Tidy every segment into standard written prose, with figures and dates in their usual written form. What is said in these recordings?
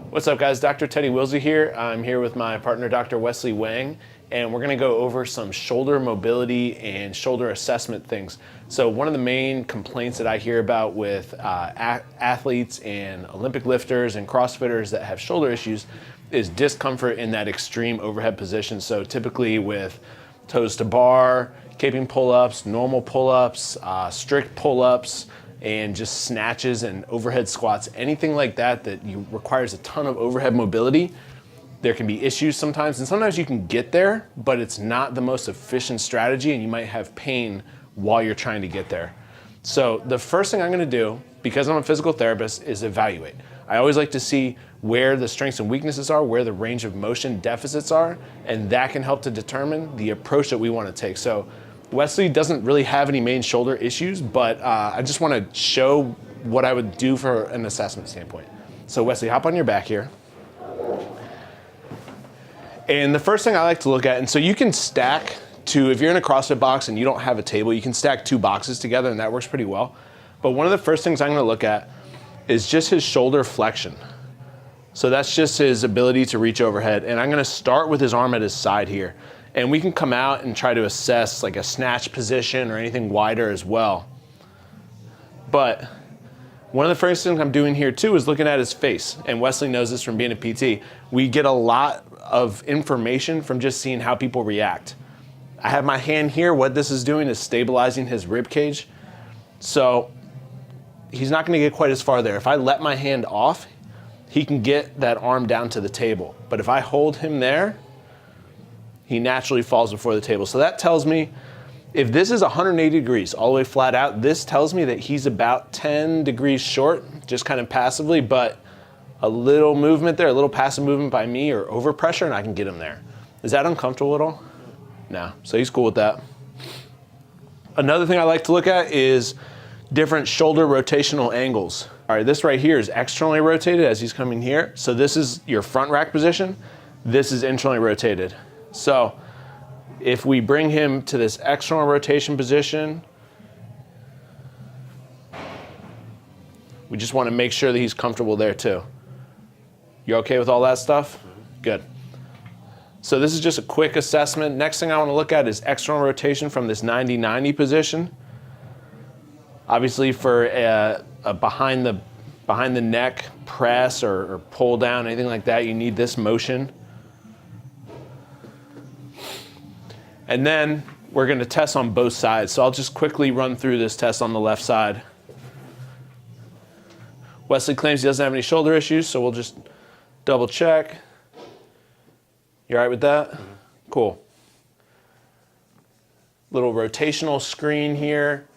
What's up, guys? Dr. Teddy Wilsey here. I'm here with my partner, Dr. Wesley Wang, and we're going to go over some shoulder mobility and shoulder assessment things. So one of the main complaints that I hear about with athletes and Olympic lifters and CrossFitters that have shoulder issues is discomfort in that extreme overhead position. So typically with toes to bar, caping pull-ups, normal pull-ups, strict pull-ups, and just snatches and overhead squats, anything like that that requires a ton of overhead mobility. There can be issues sometimes, and sometimes you can get there, but it's not the most efficient strategy, and you might have pain while you're trying to get there. So the first thing I'm gonna do, because I'm a physical therapist, is evaluate. I always like to see where the strengths and weaknesses are, where the range of motion deficits are, and that can help to determine the approach that we wanna take. So Wesley doesn't really have any main shoulder issues, but I just want to show what I would do for an assessment standpoint. So Wesley, hop on your back here. And the first thing I like to look at, and so you can stack if you're in a CrossFit box and you don't have a table, you can stack two boxes together and that works pretty well. But one of the first things I'm going to look at is just his shoulder flexion. So that's just his ability to reach overhead. And I'm going to start with his arm at his side here. And we can come out and try to assess like a snatch position or anything wider as well. But one of the first things I'm doing here too is looking at his face. And Wesley knows this from being a PT. We get a lot of information from just seeing how people react. I have my hand here. What this is doing is stabilizing his rib cage. So he's not going to get quite as far there. If I let my hand off, he can get that arm down to the table. But if I hold him there, he naturally falls before the table. So that tells me, if this is 180 degrees all the way flat out, this tells me that he's about 10 degrees short, just kind of passively, but a little movement there, a little passive movement by me or overpressure, and I can get him there. Is that uncomfortable at all? No, so he's cool with that. Another thing I like to look at is different shoulder rotational angles. All right, this right here is externally rotated as he's coming here. So this is your front rack position. This is internally rotated. So if we bring him to this external rotation position, we just want to make sure that he's comfortable there too. You okay with all that stuff? Good. So this is just a quick assessment. Next thing I want to look at is external rotation from this 90-90 position. Obviously for a behind the neck press or pull down, anything like that, you need this motion. And then we're going to test on both sides. So I'll just quickly run through this test on the left side. Wesley claims he doesn't have any shoulder issues, so we'll just double check. You all right with that? Mm-hmm. Cool. Little rotational screen here.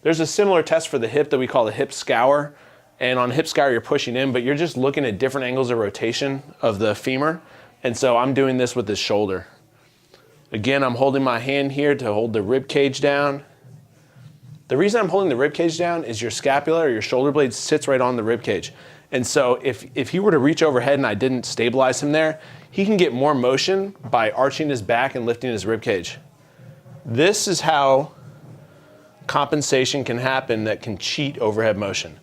There's a similar test for the hip that we call the hip scour. And on hip scour, you're pushing in, but you're just looking at different angles of rotation of the femur. And so I'm doing this with the shoulder. Again, I'm holding my hand here to hold the rib cage down. The reason I'm holding the rib cage down is your scapula or your shoulder blade sits right on the rib cage. And so if he were to reach overhead and I didn't stabilize him there, he can get more motion by arching his back and lifting his rib cage. This is how compensation can happen that can cheat overhead motion.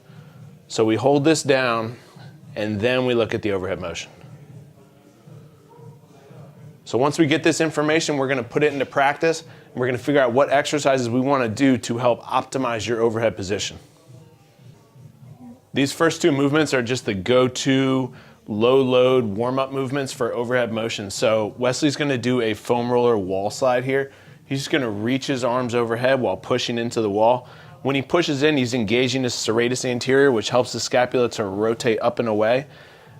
So we hold this down and then we look at the overhead motion. So once we get this information, we're going to put it into practice, and we're going to figure out what exercises we want to do to help optimize your overhead position. These first two movements are just the go-to low-load warm-up movements for overhead motion. So Wesley's going to do a foam roller wall slide here. He's just going to reach his arms overhead while pushing into the wall. When he pushes in, he's engaging his serratus anterior, which helps the scapula to rotate up and away.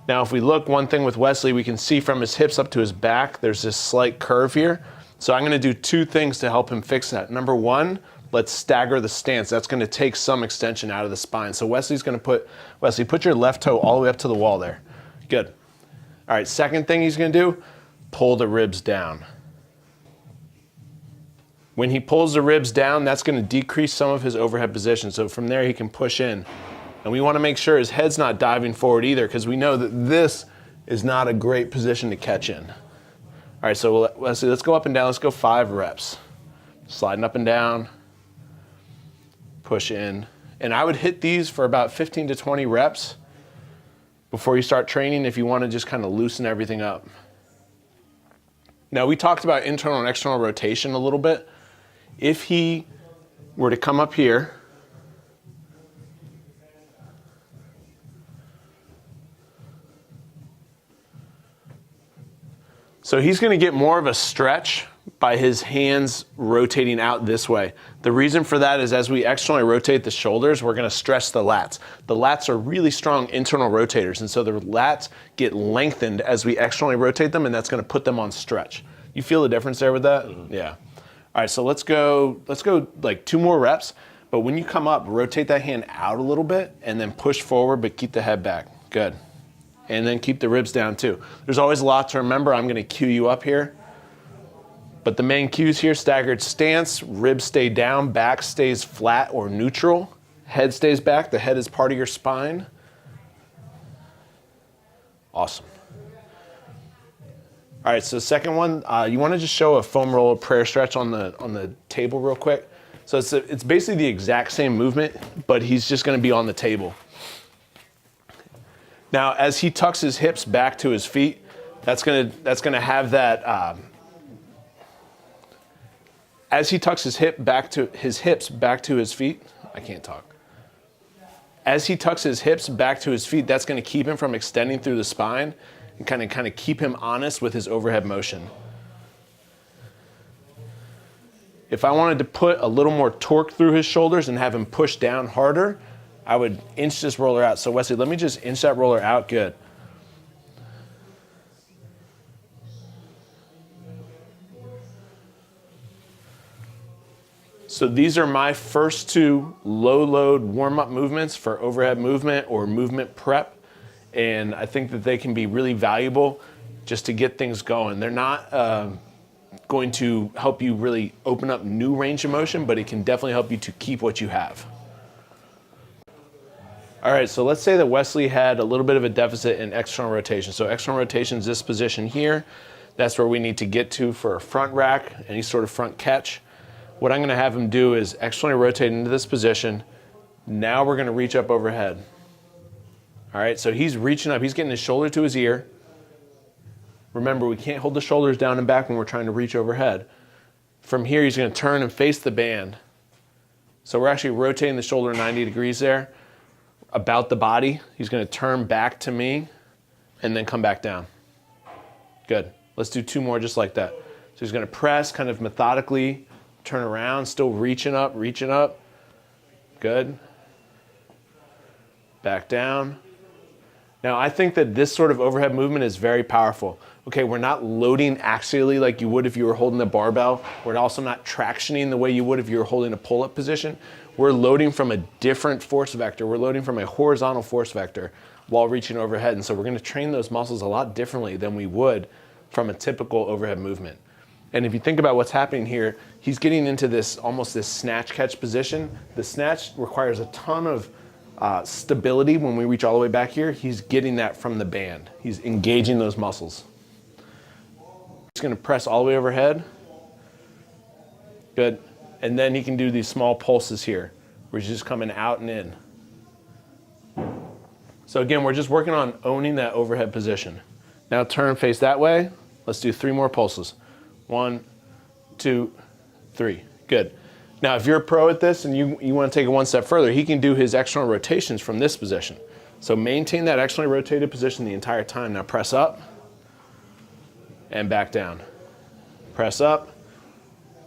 Now, if we look, one thing with Wesley, we can see from his hips up to his back, there's this slight curve here. So I'm going to do two things to help him fix that. Number one, let's stagger the stance. That's going to take some extension out of the spine. So Wesley's going to Wesley, put your left toe all the way up to the wall there. Good. All right, second thing he's going to do, pull the ribs down. When he pulls the ribs down, that's going to decrease some of his overhead position. So from there, he can push in. And we want to make sure his head's not diving forward either, because we know that this is not a great position to catch in. All right, so let's go up and down. Let's go 5 reps. Sliding up and down, push in. And I would hit these for about 15 to 20 reps before you start training if you want to just kind of loosen everything up. Now, we talked about internal and external rotation a little bit. If he were to come up here, so he's going to get more of a stretch by his hands rotating out this way. The reason for that is as we externally rotate the shoulders, we're going to stress the lats. The lats are really strong internal rotators, and so the lats get lengthened as we externally rotate them, and that's going to put them on stretch. You feel the difference there with that? Mm-hmm. Yeah. All right, so let's go like 2 more reps, but when you come up, rotate that hand out a little bit and then push forward, but keep the head back. Good. And then keep the ribs down too. There's always a lot to remember. I'm going to cue you up here. But the main cues here, staggered stance, ribs stay down, back stays flat or neutral, head stays back, the head is part of your spine. Awesome. All right, so second one, you want to just show a foam roller prayer stretch on the table real quick. So it's basically the exact same movement, but he's just going to be on the table. Now, as he tucks his hips back to his feet, that's gonna have that. As he tucks his hips back to his feet, I can't talk. As he tucks his hips back to his feet, that's going to keep him from extending through the spine and kind of keep him honest with his overhead motion. If I wanted to put a little more torque through his shoulders and have him push down harder, I would inch this roller out. So Wesley, let me just inch that roller out. Good. So these are my first 2 low load warm-up movements for overhead movement or movement prep. And I think that they can be really valuable just to get things going. They're not going to help you really open up new range of motion, but it can definitely help you to keep what you have. All right, so let's say that Wesley had a little bit of a deficit in external rotation. So external rotation is this position here. That's where we need to get to for a front rack, any sort of front catch. What I'm gonna have him do is externally rotate into this position. Now we're gonna reach up overhead. All right, so he's reaching up, he's getting his shoulder to his ear. Remember, we can't hold the shoulders down and back when we're trying to reach overhead. From here, he's gonna turn and face the band. So we're actually rotating the shoulder 90 degrees there, about the body. He's gonna turn back to me and then come back down. Good, let's do 2 more just like that. So he's gonna press kind of methodically, turn around, still reaching up. Good. Back down. Now, I think that this sort of overhead movement is very powerful. Okay, we're not loading axially like you would if you were holding a barbell. We're also not tractioning the way you would if you were holding a pull-up position. We're loading from a different force vector. We're loading from a horizontal force vector while reaching overhead. And so we're gonna train those muscles a lot differently than we would from a typical overhead movement. And if you think about what's happening here, he's getting into this almost this snatch catch position. The snatch requires a ton of stability when we reach all the way back here. He's getting that from the band. He's engaging those muscles. He's gonna press all the way overhead. Good. And then he can do these small pulses here, where he's just coming out and in. So again, we're just working on owning that overhead position. Now turn, face that way. Let's do 3 more pulses. 1, 2, 3. Good. Now, if you're a pro at this and you want to take it 1 step further, he can do his external rotations from this position. So maintain that externally rotated position the entire time. Now press up and back down. Press up.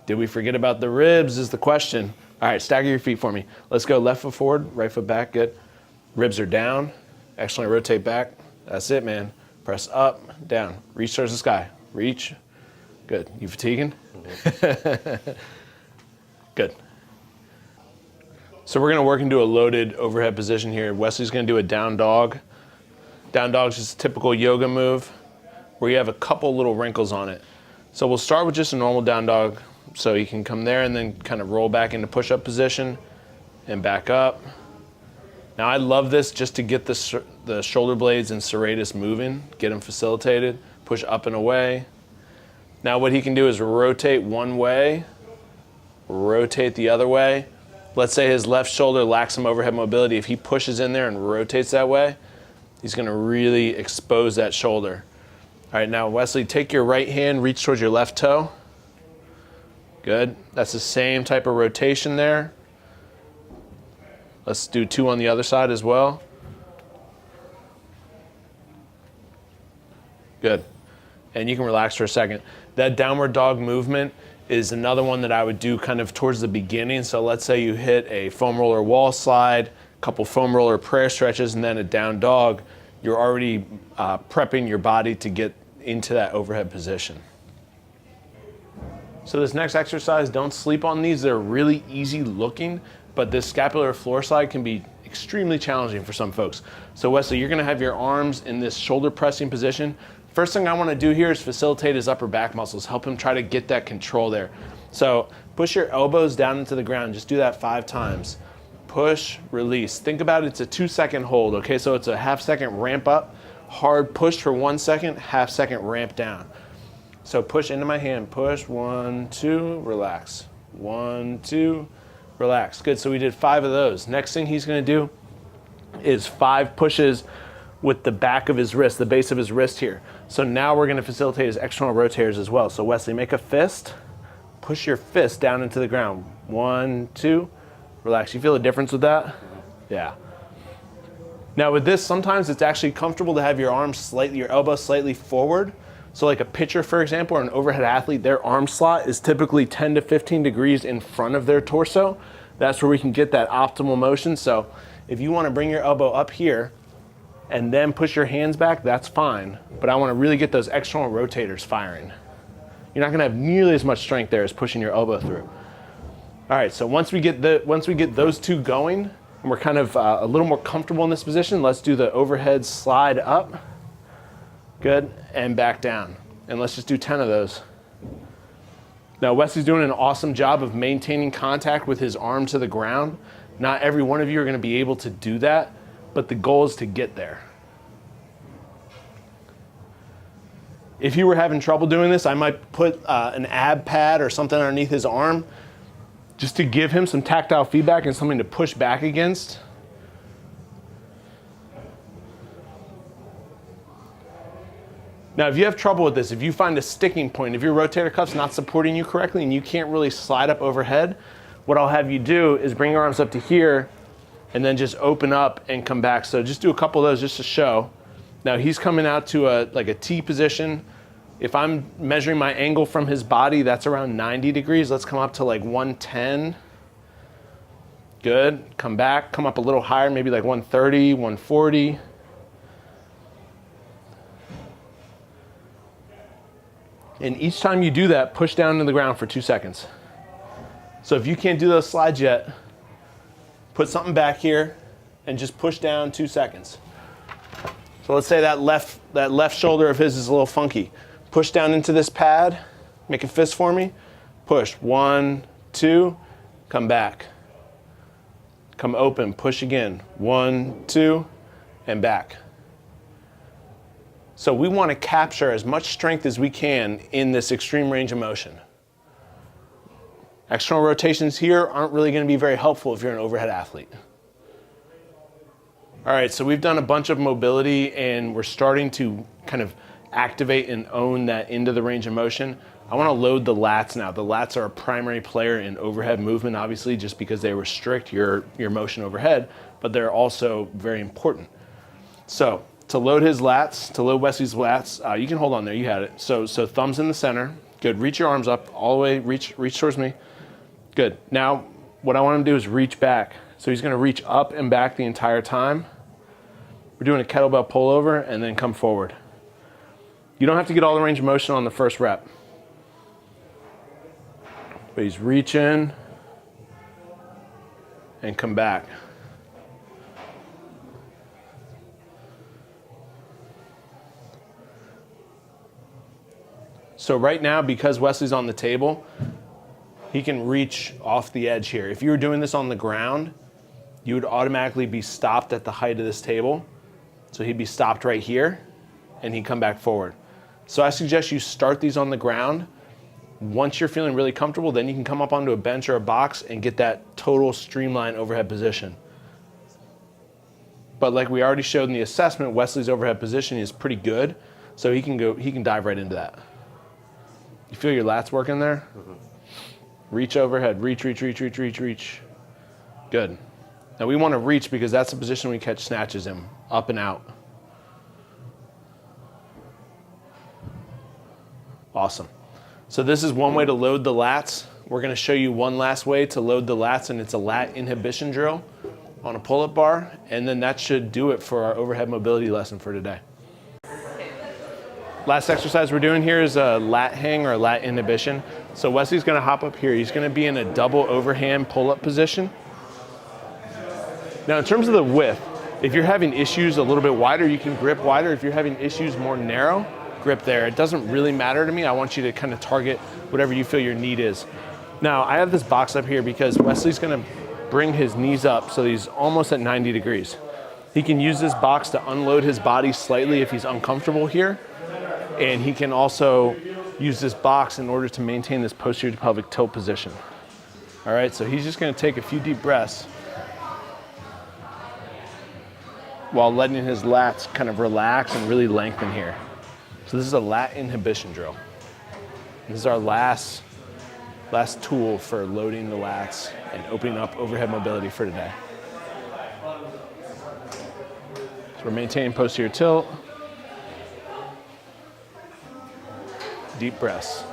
Did we forget about the ribs is the question. All right, stagger your feet for me. Let's go left foot forward, right foot back. Good. Ribs are down. Externally rotate back. That's it, man. Press up, down. Reach towards the sky. Reach. Good. You fatiguing? Mm-hmm. Good. So we're going to work into a loaded overhead position here. Wesley's going to do a down dog. Down dog is just a typical yoga move where you have a couple little wrinkles on it. So we'll start with just a normal down dog. So you can come there and then kind of roll back into push-up position and back up. Now I love this just to get the shoulder blades and serratus moving, get them facilitated, push up and away. Now what he can do is rotate one way, rotate the other way. Let's say his left shoulder lacks some overhead mobility. If he pushes in there and rotates that way, He's gonna really expose that shoulder. All right, now Wesley, take your right hand, reach towards your left toe. Good, that's the same type of rotation there. Let's do 2 on the other side as well. Good, and you can relax for a second. That downward dog movement is another one that I would do kind of towards the beginning. So let's say you hit a foam roller wall slide, a couple foam roller prayer stretches, and then a down dog. You're already prepping your body to get into that overhead position. So this next exercise, don't sleep on these. They're really easy looking, but this scapular floor slide can be extremely challenging for some folks. So Wesley, you're gonna have your arms in this shoulder pressing position. First thing I wanna do here is facilitate his upper back muscles, help him try to get that control there. So push your elbows down into the ground, just do that 5 times. Push, release. Think about it, it's a 2-second hold, okay? So it's a half-second ramp up, hard push for 1 second, half-second ramp down. So push into my hand, push, 1, 2, relax. 1, 2, relax. Good, so we did 5 of those. Next thing he's gonna do is 5 pushes with the back of his wrist, the base of his wrist here. So now we're gonna facilitate his external rotators as well. So Wesley, make a fist, push your fist down into the ground. 1, 2, relax. You feel a difference with that? Yeah. Now with this, sometimes it's actually comfortable to have your arms slightly, your elbow slightly forward. So like a pitcher, for example, or an overhead athlete, their arm slot is typically 10 to 15 degrees in front of their torso. That's where we can get that optimal motion. So if you wanna bring your elbow up here and then push your hands back, that's fine. But I wanna really get those external rotators firing. You're not gonna have nearly as much strength there as pushing your elbow through. All right, so once we get those 2 going, and we're kind of a little more comfortable in this position, let's do the overhead slide up. Good, and back down. And let's just do 10 of those. Now Wesley's doing an awesome job of maintaining contact with his arm to the ground. Not every one of you are gonna be able to do that, but the goal is to get there. If you were having trouble doing this, I might put an ab pad or something underneath his arm just to give him some tactile feedback and something to push back against. Now, if you have trouble with this, if you find a sticking point, if your rotator cuff's not supporting you correctly and you can't really slide up overhead, what I'll have you do is bring your arms up to here and then just open up and come back. So just do a couple of those just to show. Now he's coming out to like a T position. If I'm measuring my angle from his body, that's around 90 degrees. Let's come up to like 110. Good, come back, come up a little higher, maybe like 130, 140. And each time you do that, push down to the ground for 2 seconds. So if you can't do those slides yet, put something back here and just push down 2 seconds. So let's say that left shoulder of his is a little funky. Push down into this pad, make a fist for me. Push, 1, 2, come back. Come open, push again. 1, 2, and back. So we want to capture as much strength as we can in this extreme range of motion. External rotations here aren't really going to be very helpful if you're an overhead athlete. All right, so we've done a bunch of mobility and we're starting to kind of activate and own that into the range of motion. I want to load the lats now. The lats are a primary player in overhead movement, obviously, just because they restrict your motion overhead, but they're also very important. So to load his lats, to load Wesley's lats, you can hold on there, you had it. So thumbs in the center. Good, reach your arms up all the way, reach towards me. Good, now what I want him to do is reach back. So he's gonna reach up and back the entire time. We're doing a kettlebell pullover and then come forward. You don't have to get all the range of motion on the first rep. But he's reaching and come back. So right now, because Wesley's on the table, he can reach off the edge here. If you were doing this on the ground, you would automatically be stopped at the height of this table. So he'd be stopped right here and he'd come back forward. So I suggest you start these on the ground. Once you're feeling really comfortable, then you can come up onto a bench or a box and get that total streamlined overhead position. But like we already showed in the assessment, Wesley's overhead position is pretty good, so he can dive right into that. You feel your lats working there? Mm-hmm. Reach overhead, reach, reach, reach, reach, reach, reach. Good. Now we want to reach because that's the position we catch snatches in, up and out. Awesome. So this is one way to load the lats. We're going to show you one last way to load the lats, and it's a lat inhibition drill on a pull-up bar, and then that should do it for our overhead mobility lesson for today. Last exercise we're doing here is a lat hang or lat inhibition. So Wesley's going to hop up here. He's going to be in a double overhand pull-up position. Now in terms of the width, if you're having issues a little bit wider, you can grip wider. If you're having issues more narrow, grip there. It doesn't really matter to me. I want you to kind of target whatever you feel your need is. Now I have this box up here because Wesley's going to bring his knees up so he's almost at 90 degrees. He can use this box to unload his body slightly if he's uncomfortable here. And he can also use this box in order to maintain this posterior to pelvic tilt position. All right, so he's just going to take a few deep breaths while letting his lats kind of relax and really lengthen here. So this is a lat inhibition drill. This is our last tool for loading the lats and opening up overhead mobility for today. So we're maintaining posterior tilt. Deep breaths.